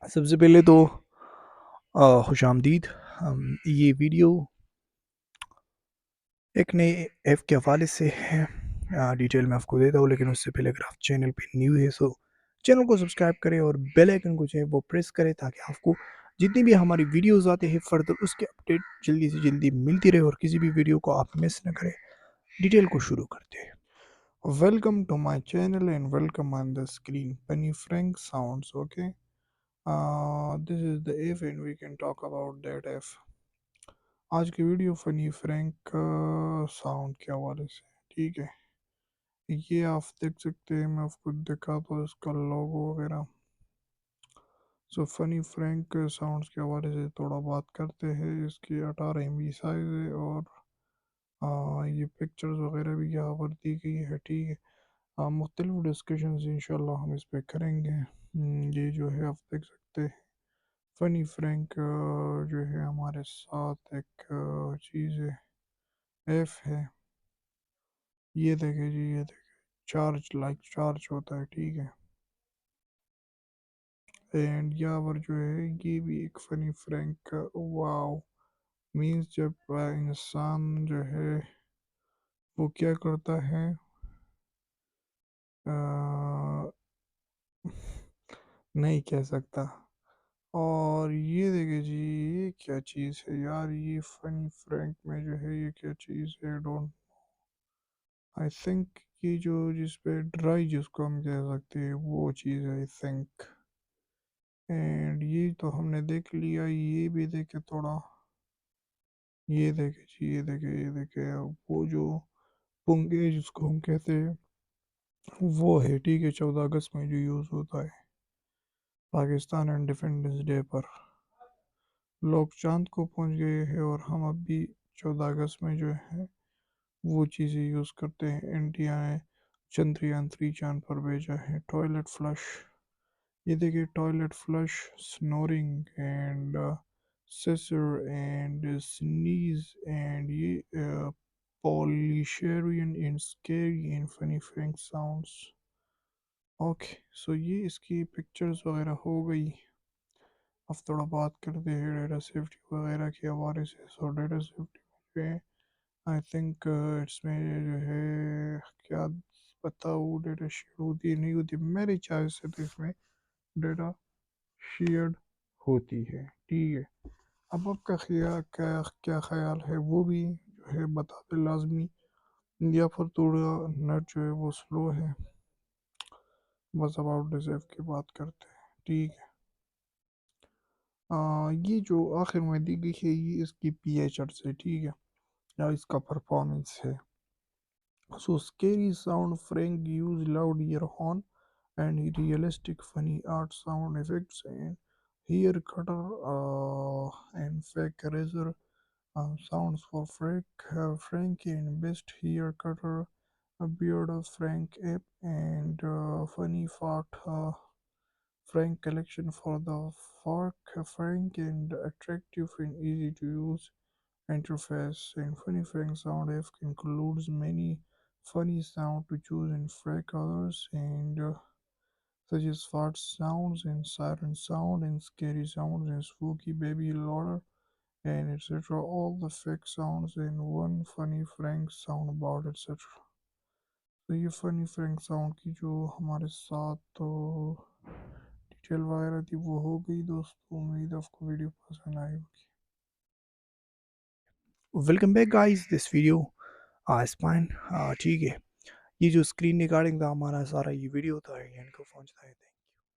सबसे पहले तो खुशामदीद। ये वीडियो एक नए ऐप के हवाले से है। डिटेल मैं आपको देता हूँ, लेकिन उससे पहले अगर आप चैनल पे न्यू है तो चैनल को सब्सक्राइब करें और बेल आइकन को जो है वो प्रेस करें, ताकि आपको जितनी भी हमारी वीडियोस आते हैं फर्दर उसके अपडेट जल्दी से जल्दी मिलती रहे और किसी भी वीडियो को आप मिस न करें। डिटेल को शुरू करते हैं। Welcome to my channel and welcome on the screen funny prank sounds. Okay, this is the F and we can talk about that F. आज की वीडियो फनी फ्रैंक साउंड के हवाले से, ठीक है। ये आप देख सकते हैं, मैं आपको दिखा तो इसका लोगो वगैरह। सो फनी फ्रैंक साउंड्स के हवाले से थोड़ा बात करते हैं। इसकी 18 MB साइज है और ये पिक्चर्स वगैरह भी यहाँ पर दी गई है, ठीक है। मुख्तलिफ डिस्कशन इंशाल्लाह हम इस पे करेंगे। ये जो है आप देख सकते हैं, फनी फ्रैंक जो है हमारे साथ एक चीज़ है, एफ है। ये देखे जी, ये देखे, चार्ज लाइक चार्ज होता है, ठीक है। एंड यहाँ पर जो है ये भी एक फनी फ्रैंक, वाओ, मीन्स जब इंसान जो है वो क्या करता है, अ, नहीं कह सकता। और ये देखे जी, ये क्या चीज़ है यार, ये फनी फ्रैंक में जो है ये क्या चीज़ है, डोंट, आई थिंक ये जो जिस पे ड्राई जिसको हम कह सकते हैं वो चीज़ है, आई थिंक। एंड ये तो हमने देख लिया, ये भी देखे थोड़ा। ये देखे जी, ये देखे, ये देखे, वो जो पुंगे जिसको हम कहते हैं वो है, ठीक है। 14 अगस्त में जो यूज़ होता है पाकिस्तान इंडिपेंडेंस डे पर। लोग चांद को पहुंच गए हैं और हम अब भी 14 अगस्त में जो है वो चीज़ें यूज़ करते हैं। इंडिया ने चंद्रयान 3 चांद पर भेजा है। टॉयलेट फ्लश, ये देखिए, toilet flush, snoring and scissor and sneeze and ये पॉलिशेरियन and scary and funny prank sounds. Okay, so ये इसकी पिक्चर्स वगैरह हो गई। अब थोड़ा बात करते हैं डेटा सेफ्टी वगैरह के हवाले से। सो डेटा सेफ्टी में आई थिंक इसमें जो है क्या बताऊँ, डेटा शेयर होती है नहीं होती, मेरे ख्याल से तो इसमें डेटा शेयर्ड होती है, ठीक है। अब आपका क्या क्या ख्याल है वो भी जो है बता दे लाजमी, या फिर थोड़ा नेट जो है वो स्लो है। बस अबाउट डिज़र्व की बात करते हैं, ठीक है। ये जो आखिर में दी गई है ये इसकी PHR से, ठीक है, या इसका परफॉर्मेंस है। So scary sound Frank use loud year horn and realistic funny art sound effects and hair cutter and fake razor sounds for Frank and best hair cutter, a beard of Frank app and funny fart Frank collection for the fork Frank and attractive and easy to use interface. And funny Frank sound app includes many funny sound to choose in Frank colors and such as fart sounds and siren sound and scary sounds and spooky baby laughter and etc. All the fake sounds in one funny Frank soundboard etc. तो ये funny Frank sound की जो हमारे साथ तो detail वगैरह थी वो हो गई दोस्तों। उम्मीद है आपको वीडियो पसंद आई होगी। Welcome back guys, this video spine, ठीक है। ये जो स्क्रीन रिकॉर्डिंग था हमारा सारा, ये वीडियो था, एंड को पहुंचता है।